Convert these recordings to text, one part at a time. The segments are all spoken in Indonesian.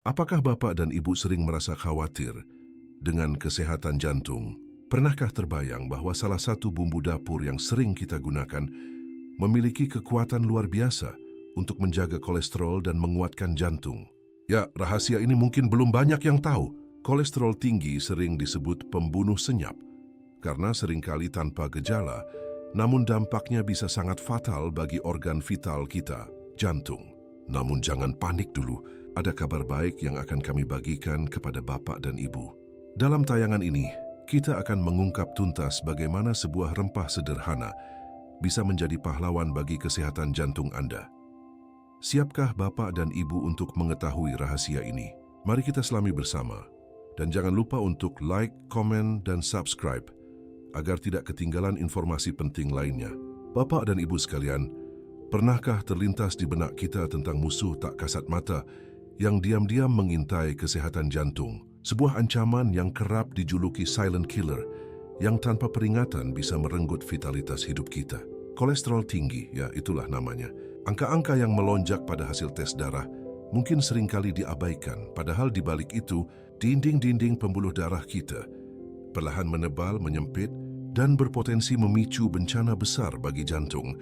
Apakah Bapak dan Ibu sering merasa khawatir dengan kesehatan jantung? Pernahkah terbayang bahwa salah satu bumbu dapur yang sering kita gunakan memiliki kekuatan luar biasa untuk menjaga kolesterol dan menguatkan jantung? Ya, rahasia ini mungkin belum banyak yang tahu. Kolesterol tinggi sering disebut pembunuh senyap karena seringkali tanpa gejala, namun dampaknya bisa sangat fatal bagi organ vital kita, jantung. Namun jangan panik dulu, ada kabar baik yang akan kami bagikan kepada Bapak dan Ibu. Dalam tayangan ini, kita akan mengungkap tuntas bagaimana sebuah rempah sederhana bisa menjadi pahlawan bagi kesehatan jantung Anda. Siapkah Bapak dan Ibu untuk mengetahui rahasia ini? Mari kita selami bersama. Dan jangan lupa untuk like, komen, dan subscribe agar tidak ketinggalan informasi penting lainnya. Bapak dan Ibu sekalian, pernahkah terlintas di benak kita tentang musuh tak kasat mata yang diam-diam mengintai kesehatan jantung? Sebuah ancaman yang kerap dijuluki silent killer yang tanpa peringatan bisa merenggut vitalitas hidup kita. Kolesterol tinggi, ya itulah namanya. Angka-angka yang melonjak pada hasil tes darah mungkin seringkali diabaikan, padahal di balik itu, dinding-dinding pembuluh darah kita perlahan menebal, menyempit, dan berpotensi memicu bencana besar bagi jantung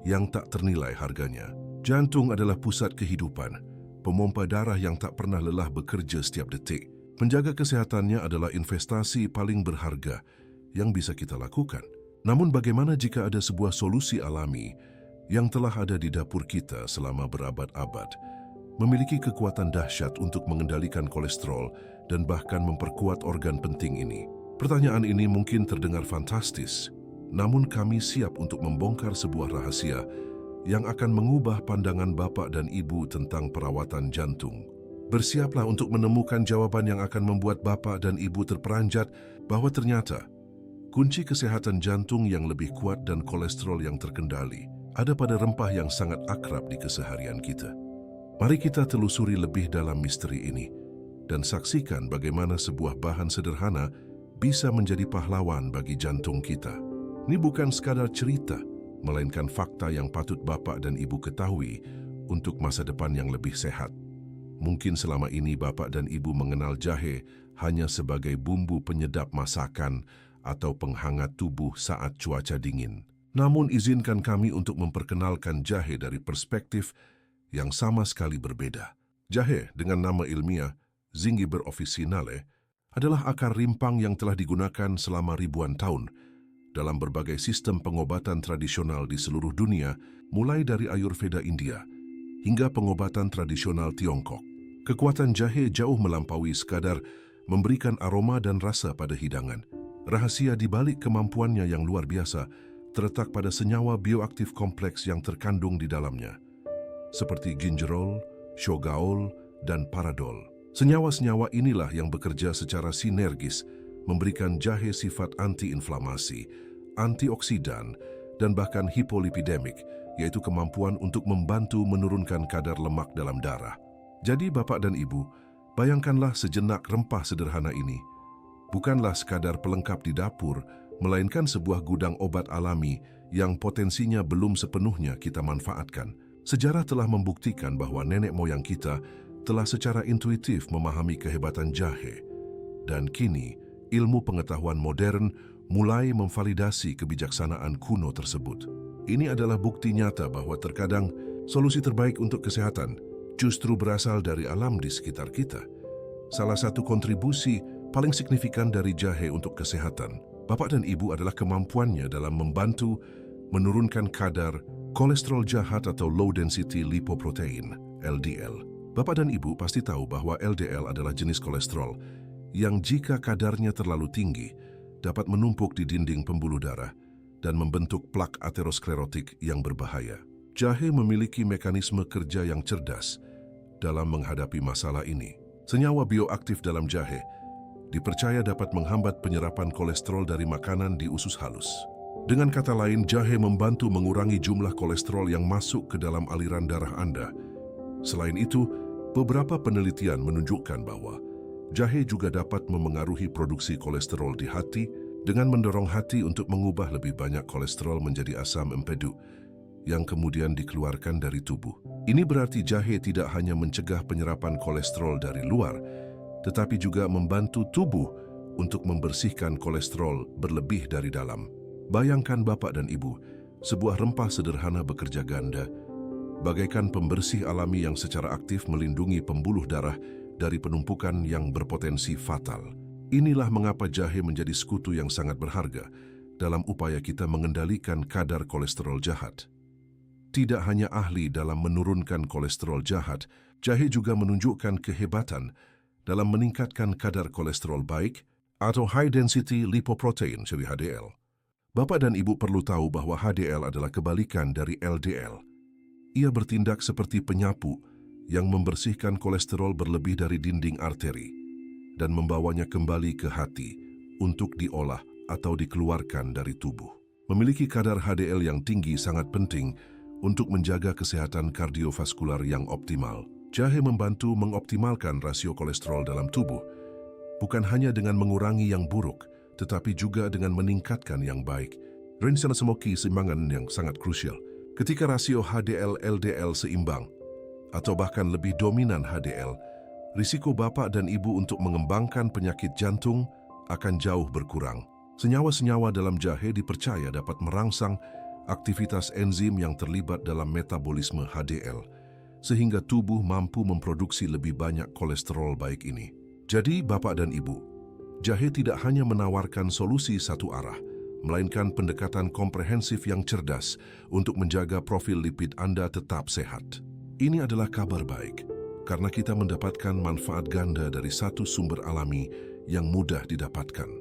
yang tak ternilai harganya. Jantung adalah pusat kehidupan, pemompa darah yang tak pernah lelah bekerja setiap detik. Menjaga kesehatannya adalah investasi paling berharga yang bisa kita lakukan. Namun bagaimana jika ada sebuah solusi alami yang telah ada di dapur kita selama berabad-abad, memiliki kekuatan dahsyat untuk mengendalikan kolesterol dan bahkan memperkuat organ penting ini? Pertanyaan ini mungkin terdengar fantastis, namun kami siap untuk membongkar sebuah rahasia yang akan mengubah pandangan Bapak dan Ibu tentang perawatan jantung. Bersiaplah untuk menemukan jawaban yang akan membuat Bapak dan Ibu terperanjat bahwa ternyata kunci kesehatan jantung yang lebih kuat dan kolesterol yang terkendali ada pada rempah yang sangat akrab di keseharian kita. Mari kita telusuri lebih dalam misteri ini dan saksikan bagaimana sebuah bahan sederhana bisa menjadi pahlawan bagi jantung kita. Ini bukan sekadar cerita, melainkan fakta yang patut Bapak dan Ibu ketahui untuk masa depan yang lebih sehat. Mungkin selama ini Bapak dan Ibu mengenal jahe hanya sebagai bumbu penyedap masakan atau penghangat tubuh saat cuaca dingin. Namun izinkan kami untuk memperkenalkan jahe dari perspektif yang sama sekali berbeda. Jahe dengan nama ilmiah Zingiber officinale adalah akar rimpang yang telah digunakan selama ribuan tahun dalam berbagai sistem pengobatan tradisional di seluruh dunia, mulai dari Ayurveda India hingga pengobatan tradisional Tiongkok. Kekuatan jahe jauh melampaui sekadar memberikan aroma dan rasa pada hidangan. Rahasia di balik kemampuannya yang luar biasa terletak pada senyawa bioaktif kompleks yang terkandung di dalamnya, seperti gingerol, shogaol, dan paradol. Senyawa-senyawa inilah yang bekerja secara sinergis, memberikan jahe sifat anti-inflamasi, antioksidan, dan bahkan hipolipidemik, yaitu kemampuan untuk membantu menurunkan kadar lemak dalam darah. Jadi Bapak dan Ibu, bayangkanlah sejenak rempah sederhana ini. Bukanlah sekadar pelengkap di dapur, melainkan sebuah gudang obat alami yang potensinya belum sepenuhnya kita manfaatkan. Sejarah telah membuktikan bahwa nenek moyang kita telah secara intuitif memahami kehebatan jahe. Dan kini, ilmu pengetahuan modern mulai memvalidasi kebijaksanaan kuno tersebut. Ini adalah bukti nyata bahwa terkadang solusi terbaik untuk kesehatan justru berasal dari alam di sekitar kita. Salah satu kontribusi paling signifikan dari jahe untuk kesehatan Bapak dan Ibu adalah kemampuannya dalam membantu menurunkan kadar kolesterol jahat atau low density lipoprotein, LDL. Bapak dan Ibu pasti tahu bahwa LDL adalah jenis kolesterol yang jika kadarnya terlalu tinggi dapat menumpuk di dinding pembuluh darah dan membentuk plak aterosklerotik yang berbahaya. Jahe memiliki mekanisme kerja yang cerdas dalam menghadapi masalah ini. Senyawa bioaktif dalam jahe dipercaya dapat menghambat penyerapan kolesterol dari makanan di usus halus. Dengan kata lain, jahe membantu mengurangi jumlah kolesterol yang masuk ke dalam aliran darah Anda. Selain itu, beberapa penelitian menunjukkan bahwa jahe juga dapat memengaruhi produksi kolesterol di hati dengan mendorong hati untuk mengubah lebih banyak kolesterol menjadi asam empedu yang kemudian dikeluarkan dari tubuh. Ini berarti jahe tidak hanya mencegah penyerapan kolesterol dari luar, tetapi juga membantu tubuh untuk membersihkan kolesterol berlebih dari dalam. Bayangkan Bapak dan Ibu, sebuah rempah sederhana bekerja ganda, bagaikan pembersih alami yang secara aktif melindungi pembuluh darah dari penumpukan yang berpotensi fatal. Inilah mengapa jahe menjadi sekutu yang sangat berharga dalam upaya kita mengendalikan kadar kolesterol jahat. Tidak hanya ahli dalam menurunkan kolesterol jahat, jahe juga menunjukkan kehebatan dalam meningkatkan kadar kolesterol baik atau high density lipoprotein (HDL). Bapak dan Ibu perlu tahu bahwa HDL adalah kebalikan dari LDL. Ia bertindak seperti penyapu yang membersihkan kolesterol berlebih dari dinding arteri dan membawanya kembali ke hati untuk diolah atau dikeluarkan dari tubuh. Memiliki kadar HDL yang tinggi sangat penting untuk menjaga kesehatan kardiovaskular yang optimal. Jahe membantu mengoptimalkan rasio kolesterol dalam tubuh, bukan hanya dengan mengurangi yang buruk, tetapi juga dengan meningkatkan yang baik. Rencana keseimbangan yang sangat krusial. Ketika rasio HDL-LDL seimbang, atau bahkan lebih dominan HDL, risiko Bapak dan Ibu untuk mengembangkan penyakit jantung akan jauh berkurang. Senyawa-senyawa dalam jahe dipercaya dapat merangsang aktivitas enzim yang terlibat dalam metabolisme HDL, sehingga tubuh mampu memproduksi lebih banyak kolesterol baik ini. Jadi Bapak dan Ibu, jahe tidak hanya menawarkan solusi satu arah, melainkan pendekatan komprehensif yang cerdas untuk menjaga profil lipid Anda tetap sehat. Ini adalah kabar baik, karena kita mendapatkan manfaat ganda dari satu sumber alami yang mudah didapatkan.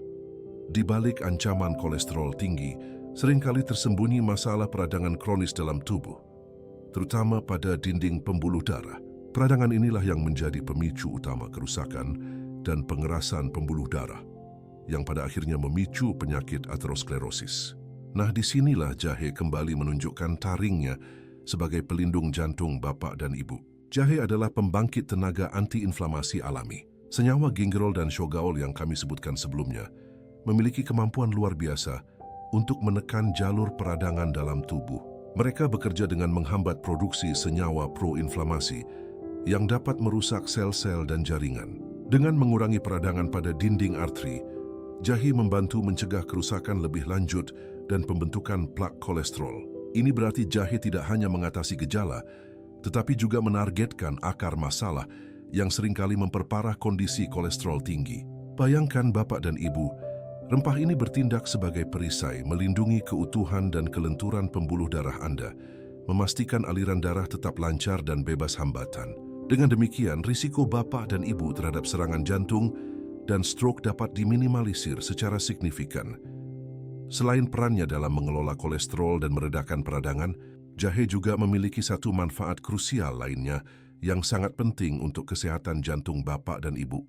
Di balik ancaman kolesterol tinggi, seringkali tersembunyi masalah peradangan kronis dalam tubuh, terutama pada dinding pembuluh darah. Peradangan inilah yang menjadi pemicu utama kerusakan dan pengerasan pembuluh darah, yang pada akhirnya memicu penyakit aterosklerosis. Nah, disinilah jahe kembali menunjukkan taringnya sebagai pelindung jantung Bapak dan Ibu. Jahe adalah pembangkit tenaga antiinflamasi alami. Senyawa gingerol dan shogaol yang kami sebutkan sebelumnya memiliki kemampuan luar biasa untuk menekan jalur peradangan dalam tubuh. Mereka bekerja dengan menghambat produksi senyawa proinflamasi yang dapat merusak sel-sel dan jaringan. Dengan mengurangi peradangan pada dinding arteri, jahe membantu mencegah kerusakan lebih lanjut dan pembentukan plak kolesterol. Ini berarti jahe tidak hanya mengatasi gejala, tetapi juga menargetkan akar masalah yang seringkali memperparah kondisi kolesterol tinggi. Bayangkan Bapak dan Ibu, rempah ini bertindak sebagai perisai melindungi keutuhan dan kelenturan pembuluh darah Anda, memastikan aliran darah tetap lancar dan bebas hambatan. Dengan demikian, risiko Bapak dan Ibu terhadap serangan jantung dan stroke dapat diminimalisir secara signifikan. Selain perannya dalam mengelola kolesterol dan meredakan peradangan, jahe juga memiliki satu manfaat krusial lainnya yang sangat penting untuk kesehatan jantung Bapak dan Ibu.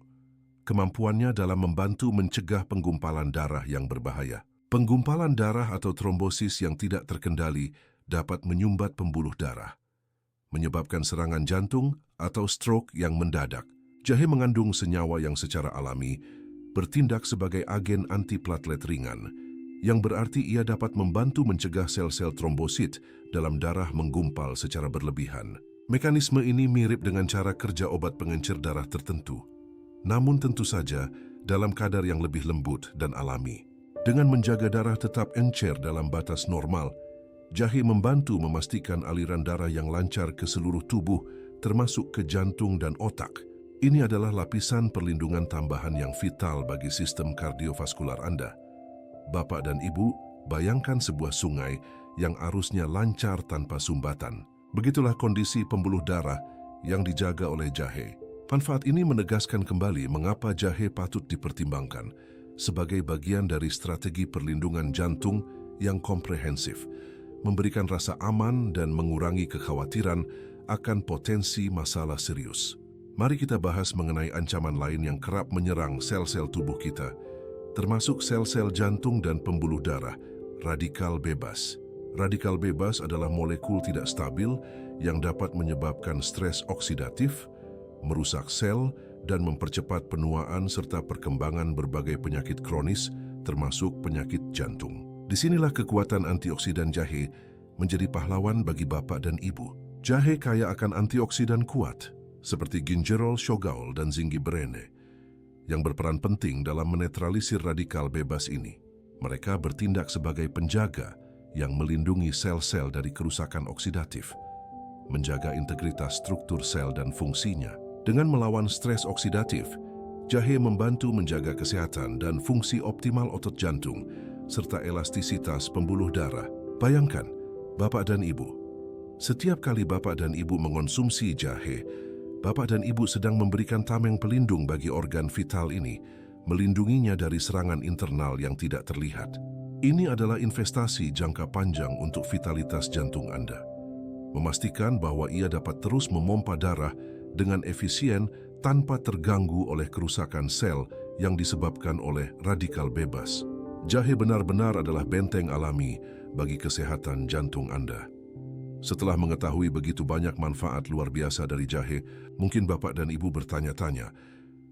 Kemampuannya dalam membantu mencegah penggumpalan darah yang berbahaya. Penggumpalan darah atau trombosis yang tidak terkendali dapat menyumbat pembuluh darah, menyebabkan serangan jantung atau stroke yang mendadak. Jahe mengandung senyawa yang secara alami bertindak sebagai agen antiplatelet ringan, yang berarti ia dapat membantu mencegah sel-sel trombosit dalam darah menggumpal secara berlebihan. Mekanisme ini mirip dengan cara kerja obat pengencer darah tertentu, namun tentu saja dalam kadar yang lebih lembut dan alami. Dengan menjaga darah tetap encer dalam batas normal, jahe membantu memastikan aliran darah yang lancar ke seluruh tubuh, termasuk ke jantung dan otak. Ini adalah lapisan perlindungan tambahan yang vital bagi sistem kardiovaskular Anda. Bapak dan Ibu, bayangkan sebuah sungai yang arusnya lancar tanpa sumbatan. Begitulah kondisi pembuluh darah yang dijaga oleh jahe. Manfaat ini menegaskan kembali mengapa jahe patut dipertimbangkan sebagai bagian dari strategi perlindungan jantung yang komprehensif, memberikan rasa aman dan mengurangi kekhawatiran akan potensi masalah serius. Mari kita bahas mengenai ancaman lain yang kerap menyerang sel-sel tubuh kita, termasuk sel-sel jantung dan pembuluh darah, radikal bebas. Radikal bebas adalah molekul tidak stabil yang dapat menyebabkan stres oksidatif, merusak sel, dan mempercepat penuaan serta perkembangan berbagai penyakit kronis, termasuk penyakit jantung. Disinilah kekuatan antioksidan jahe menjadi pahlawan bagi bapak dan ibu. Jahe kaya akan antioksidan kuat, seperti gingerol, shogaol, dan zingiberine, yang berperan penting dalam menetralisir radikal bebas ini. Mereka bertindak sebagai penjaga yang melindungi sel-sel dari kerusakan oksidatif, menjaga integritas struktur sel dan fungsinya. Dengan melawan stres oksidatif, jahe membantu menjaga kesehatan dan fungsi optimal otot jantung, serta elastisitas pembuluh darah. Bayangkan, Bapak dan Ibu, setiap kali Bapak dan Ibu mengonsumsi jahe, Bapak dan Ibu sedang memberikan tameng pelindung bagi organ vital ini, melindunginya dari serangan internal yang tidak terlihat. Ini adalah investasi jangka panjang untuk vitalitas jantung Anda. Memastikan bahwa ia dapat terus memompa darah dengan efisien tanpa terganggu oleh kerusakan sel yang disebabkan oleh radikal bebas. Jahe benar-benar adalah benteng alami bagi kesehatan jantung Anda. Setelah mengetahui begitu banyak manfaat luar biasa dari jahe, mungkin Bapak dan Ibu bertanya-tanya,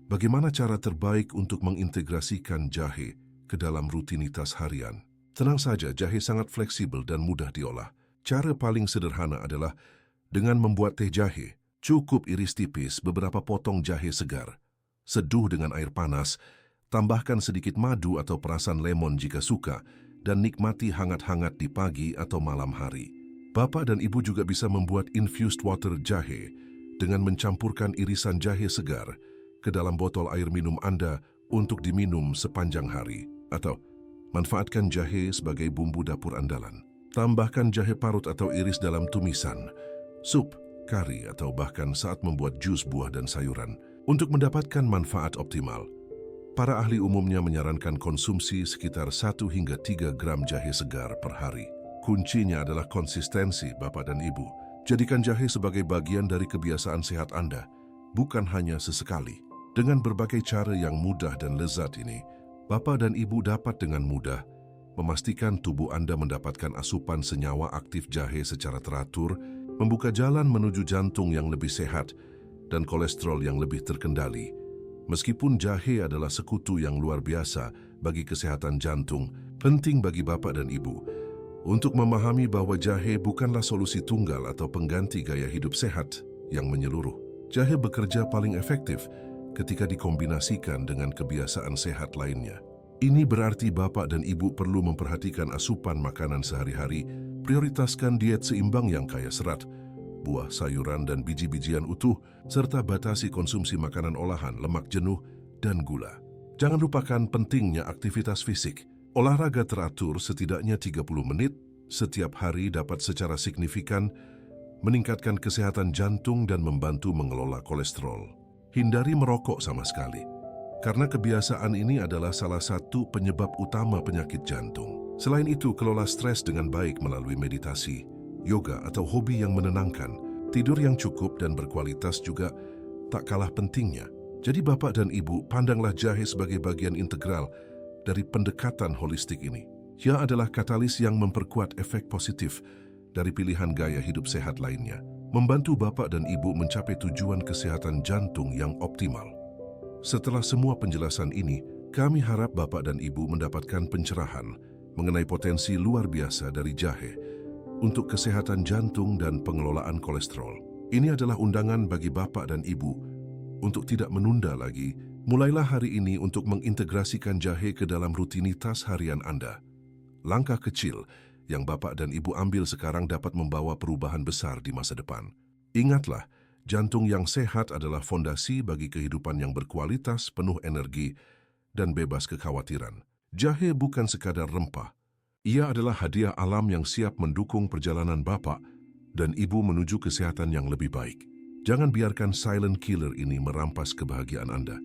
bagaimana cara terbaik untuk mengintegrasikan jahe ke dalam rutinitas harian? Tenang saja, jahe sangat fleksibel dan mudah diolah. Cara paling sederhana adalah dengan membuat teh jahe. Cukup iris tipis beberapa potong jahe segar, seduh dengan air panas, tambahkan sedikit madu atau perasan lemon jika suka, dan nikmati hangat-hangat di pagi atau malam hari. Bapak dan Ibu juga bisa membuat infused water jahe dengan mencampurkan irisan jahe segar ke dalam botol air minum Anda untuk diminum sepanjang hari. Atau manfaatkan jahe sebagai bumbu dapur andalan. Tambahkan jahe parut atau iris dalam tumisan, sup, kari, atau bahkan saat membuat jus buah dan sayuran. Untuk mendapatkan manfaat optimal, para ahli umumnya menyarankan konsumsi sekitar 1 hingga 3 gram jahe segar per hari. Kuncinya adalah konsistensi, Bapak dan Ibu. Jadikan jahe sebagai bagian dari kebiasaan sehat Anda, bukan hanya sesekali. Dengan berbagai cara yang mudah dan lezat ini, Bapak dan Ibu dapat dengan mudah memastikan tubuh Anda mendapatkan asupan senyawa aktif jahe secara teratur, membuka jalan menuju jantung yang lebih sehat dan kolesterol yang lebih terkendali. Meskipun jahe adalah sekutu yang luar biasa bagi kesehatan jantung, penting bagi Bapak dan Ibu untuk memahami bahwa jahe bukanlah solusi tunggal atau pengganti gaya hidup sehat yang menyeluruh. Jahe bekerja paling efektif ketika dikombinasikan dengan kebiasaan sehat lainnya. Ini berarti Bapak dan Ibu perlu memperhatikan asupan makanan sehari-hari, prioritaskan diet seimbang yang kaya serat, buah, sayuran, dan biji-bijian utuh, serta batasi konsumsi makanan olahan, lemak jenuh, dan gula. Jangan lupakan pentingnya aktivitas fisik. Olahraga teratur setidaknya 30 menit setiap hari dapat secara signifikan meningkatkan kesehatan jantung dan membantu mengelola kolesterol. Hindari merokok sama sekali, karena kebiasaan ini adalah salah satu penyebab utama penyakit jantung. Selain itu, kelola stres dengan baik melalui meditasi, yoga, atau hobi yang menenangkan. Tidur yang cukup dan berkualitas juga tak kalah pentingnya. Jadi Bapak dan Ibu, pandanglah jahe sebagai bagian integral dari pendekatan holistik ini. Ia adalah katalis yang memperkuat efek positif dari pilihan gaya hidup sehat lainnya, membantu Bapak dan Ibu mencapai tujuan kesehatan jantung yang optimal. Setelah semua penjelasan ini, kami harap Bapak dan Ibu mendapatkan pencerahan mengenai potensi luar biasa dari jahe untuk kesehatan jantung dan pengelolaan kolesterol. Ini adalah undangan bagi Bapak dan Ibu untuk tidak menunda lagi. Mulailah hari ini untuk mengintegrasikan jahe ke dalam rutinitas harian Anda. Langkah kecil yang Bapak dan Ibu ambil sekarang dapat membawa perubahan besar di masa depan. Ingatlah, jantung yang sehat adalah fondasi bagi kehidupan yang berkualitas, penuh energi, dan bebas kekhawatiran. Jahe bukan sekadar rempah. Ia adalah hadiah alam yang siap mendukung perjalanan Bapak dan Ibu menuju kesehatan yang lebih baik. Jangan biarkan silent killer ini merampas kebahagiaan Anda.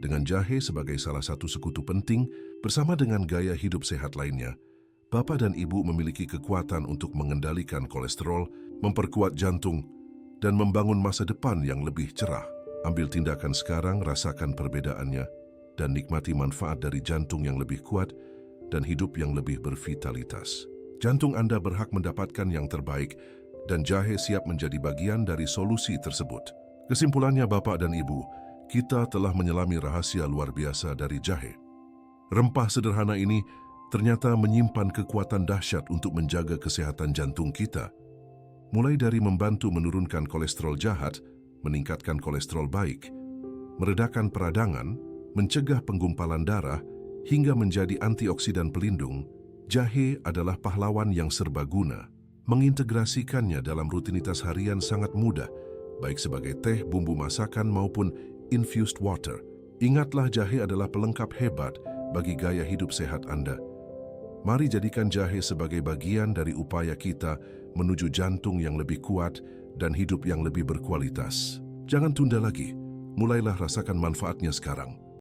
Dengan jahe sebagai salah satu sekutu penting, bersama dengan gaya hidup sehat lainnya, Bapak dan Ibu memiliki kekuatan untuk mengendalikan kolesterol, memperkuat jantung, dan membangun masa depan yang lebih cerah. Ambil tindakan sekarang, rasakan perbedaannya, dan nikmati manfaat dari jantung yang lebih kuat dan hidup yang lebih bervitalitas. Jantung Anda berhak mendapatkan yang terbaik, dan jahe siap menjadi bagian dari solusi tersebut. Kesimpulannya, Bapak dan Ibu, kita telah menyelami rahasia luar biasa dari jahe. Rempah sederhana ini ternyata menyimpan kekuatan dahsyat untuk menjaga kesehatan jantung kita. Mulai dari membantu menurunkan kolesterol jahat, meningkatkan kolesterol baik, meredakan peradangan, mencegah penggumpalan darah, hingga menjadi antioksidan pelindung, jahe adalah pahlawan yang serbaguna. Mengintegrasikannya dalam rutinitas harian sangat mudah, baik sebagai teh, bumbu masakan maupun infused water. Ingatlah, jahe adalah pelengkap hebat bagi gaya hidup sehat Anda. Mari jadikan jahe sebagai bagian dari upaya kita menuju jantung yang lebih kuat dan hidup yang lebih berkualitas. Jangan tunda lagi, mulailah rasakan manfaatnya sekarang.